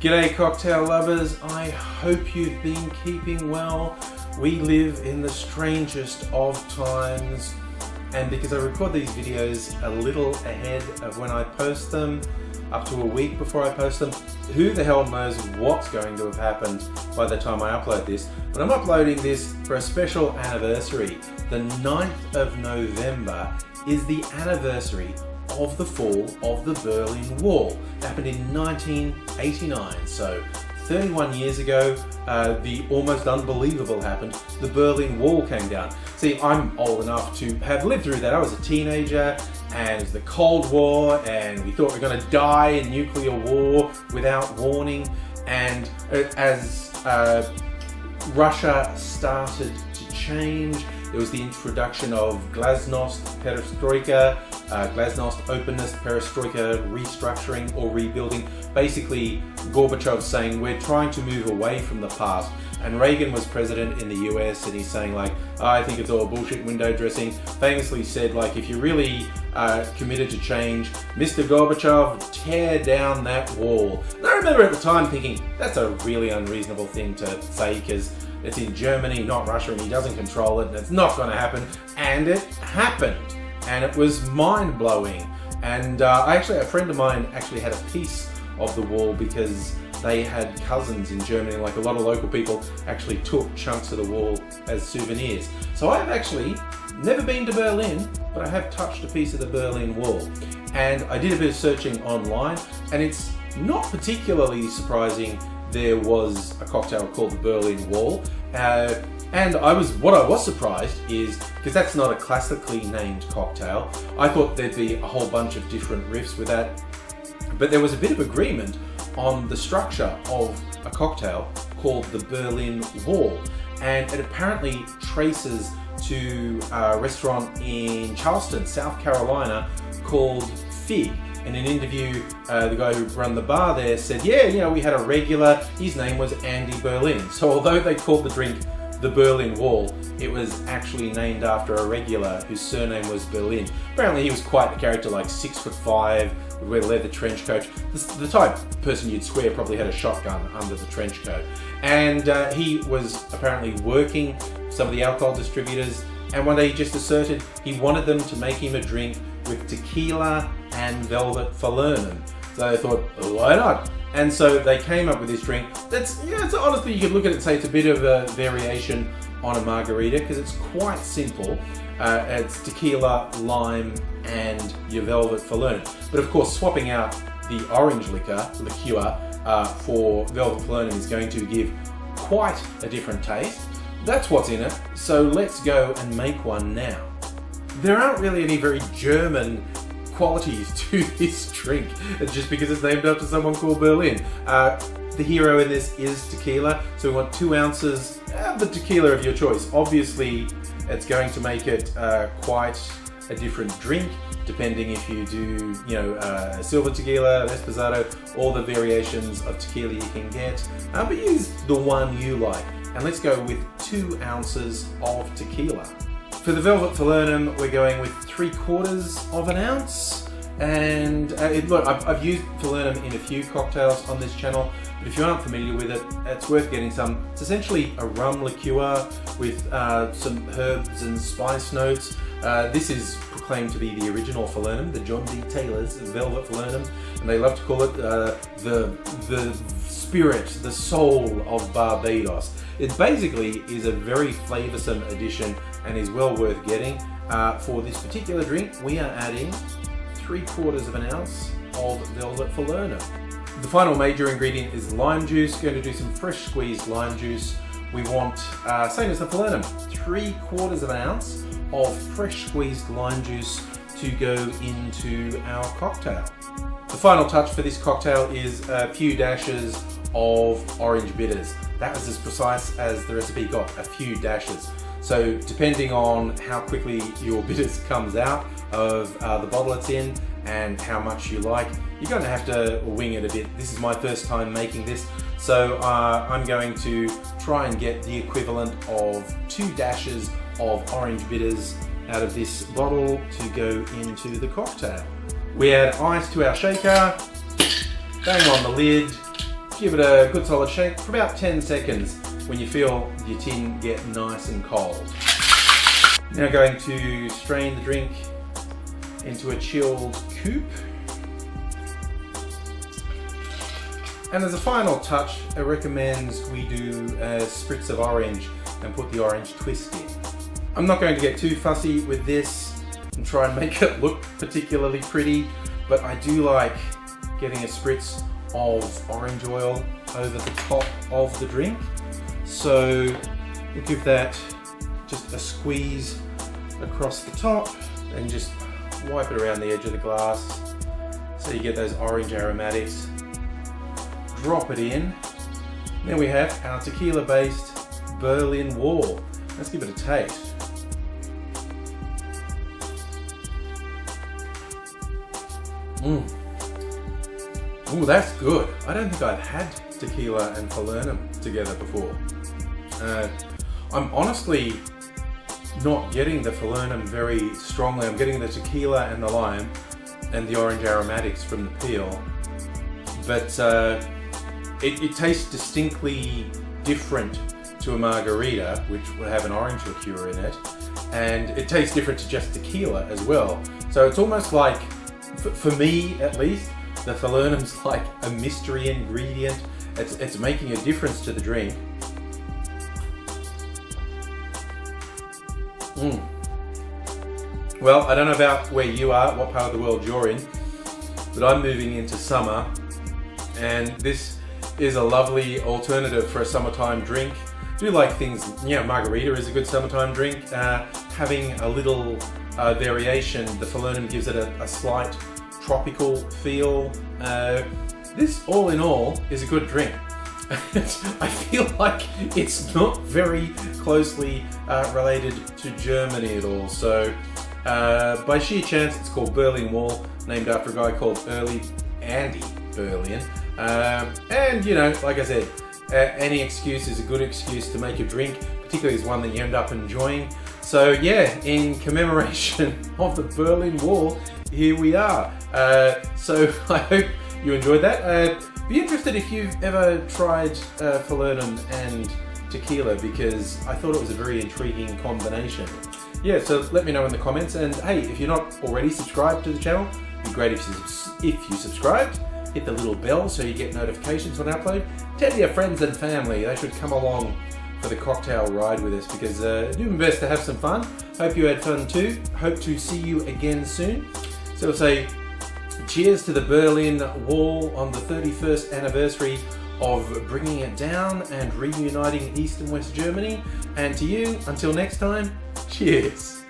G'day cocktail lovers, I hope you've been keeping well. We live in the strangest of times, and because I record these videos a little ahead of when I post them, up to a week before I post them, who the hell knows what's going to have happened by the time I upload this. But I'm uploading this for a special anniversary. The 9th of November is the anniversary of the fall of the Berlin Wall. It happened in 1989, so 31 years ago, the almost unbelievable happened. The Berlin Wall came down. See, I'm old enough to have lived through that. I was a teenager, and it was the Cold War, and we thought we were going to die in nuclear war without warning. And as Russia started to change, there was the introduction of glasnost, perestroika, glasnost, openness, perestroika, restructuring or rebuilding. Basically, Gorbachev saying we're trying to move away from the past. And Reagan was president in the US, and he's saying like, I think it's all bullshit window dressing. Famously said like, if you're really committed to change, Mr. Gorbachev, tear down that wall. And I remember at the time thinking, that's a really unreasonable thing to say because it's in Germany, not Russia, and he doesn't control it, and it's not going to happen. And it happened, and it was mind-blowing. And a friend of mine actually had a piece of the wall because they had cousins in Germany, like a lot of local people actually took chunks of the wall as souvenirs. So I've actually never been to Berlin, but I have touched a piece of the Berlin Wall. And I did a bit of searching online, and it's not particularly surprising there was a cocktail called the Berlin Wall. And what I was surprised is, because that's not a classically named cocktail, I thought there'd be a whole bunch of different riffs with that. But there was a bit of agreement on the structure of a cocktail called the Berlin Wall. And it apparently traces to a restaurant in Charleston, South Carolina, called Fig. In an interview, the guy who ran the bar there said, yeah, we had a regular, his name was Andy Berlin. So although they called the drink the Berlin Wall, it was actually named after a regular whose surname was Berlin. Apparently he was quite the character, like 6'5", would wear a leather trench coat. The type of person you'd swear probably had a shotgun under the trench coat. And he was apparently working some of the alcohol distributors, and one day he just asserted he wanted them to make him a drink with tequila and Velvet Falernum. So they thought, why not? And so they came up with this drink that's, it's honestly, you could look at it and say it's a bit of a variation on a margarita because it's quite simple. It's tequila, lime, and your Velvet Falernum. But of course, swapping out the orange liqueur for Velvet Falernum is going to give quite a different taste. That's what's in it, so let's go and make one now. There aren't really any very German qualities to this drink, just because it's named after someone called Berlin. The hero in this is tequila, so we want 2 ounces of the tequila of your choice. Obviously, it's going to make it quite a different drink, depending if you do, silver tequila, esposado, all the variations of tequila you can get. But use the one you like. And let's go with 2 ounces of tequila. For the Velvet Falernum, we're going with 3/4 of an ounce. And look, I've used Falernum in a few cocktails on this channel, but if you aren't familiar with it, it's worth getting some. It's essentially a rum liqueur with some herbs and spice notes. This is proclaimed to be the original Falernum, the John D. Taylor's Velvet Falernum, and they love to call it the spirit, the soul of Barbados. It basically is a very flavoursome addition and is well worth getting. For this particular drink, we are adding 3/4 of an ounce of Velvet Falernum. The final major ingredient is lime juice. Going to do some fresh squeezed lime juice. We want, same as the Falernum, 3/4 of an ounce of fresh squeezed lime juice to go into our cocktail. The final touch for this cocktail is a few dashes of orange bitters. That was as precise as the recipe got, a few dashes. So depending on how quickly your bitters comes out of the bottle it's in and how much you like, you're going to have to wing it a bit. This is my first time making this, so I'm going to try and get the equivalent of 2 dashes of orange bitters out of this bottle to go into the cocktail. We add ice to our shaker, bang on the lid, give it a good solid shake for about 10 seconds when you feel your tin get nice and cold. Now going to strain the drink into a chilled coupe. And as a final touch, it recommends we do a spritz of orange and put the orange twist in. I'm not going to get too fussy with this and try and make it look particularly pretty, but I do like getting a spritz of orange oil over the top of the drink. So we'll give that just a squeeze across the top and just wipe it around the edge of the glass so you get those orange aromatics. Drop it in. Then we have our tequila-based Berlin Wall. Let's give it a taste. Ooh, that's good. I don't think I've had tequila and falernum together before. I'm honestly not getting the falernum very strongly. I'm getting the tequila and the lime and the orange aromatics from the peel. But it tastes distinctly different to a margarita, which would have an orange liqueur in it. And it tastes different to just tequila as well. So it's almost like, for me at least, the falernum's like a mystery ingredient. It's making a difference to the drink. Well, I don't know about where you are, what part of the world you're in, but I'm moving into summer, and this is a lovely alternative for a summertime drink. I do like things, you know, margarita is a good summertime drink. Having a little variation, the falernum gives it a slight tropical feel. This, all in all, is a good drink. I feel like it's not very closely related to Germany at all. So, by sheer chance, it's called Berlin Wall, named after a guy called Andy Berlin. And, you know, like I said, any excuse is a good excuse to make a drink, particularly as one that you end up enjoying. So, yeah, in commemoration of the Berlin Wall, here we are. So I hope you enjoyed that. Be interested if you've ever tried falernum and tequila, because I thought it was a very intriguing combination. Yeah, so let me know in the comments, and hey, if you're not already subscribed to the channel, it'd be great if you subscribed. Hit the little bell so you get notifications when I upload. Tell your friends and family, they should come along for the cocktail ride with us, because I do my best to have some fun. Hope you had fun too. Hope to see you again soon. So we'll say cheers to the Berlin Wall on the 31st anniversary of bringing it down and reuniting East and West Germany. And to you, until next time, cheers.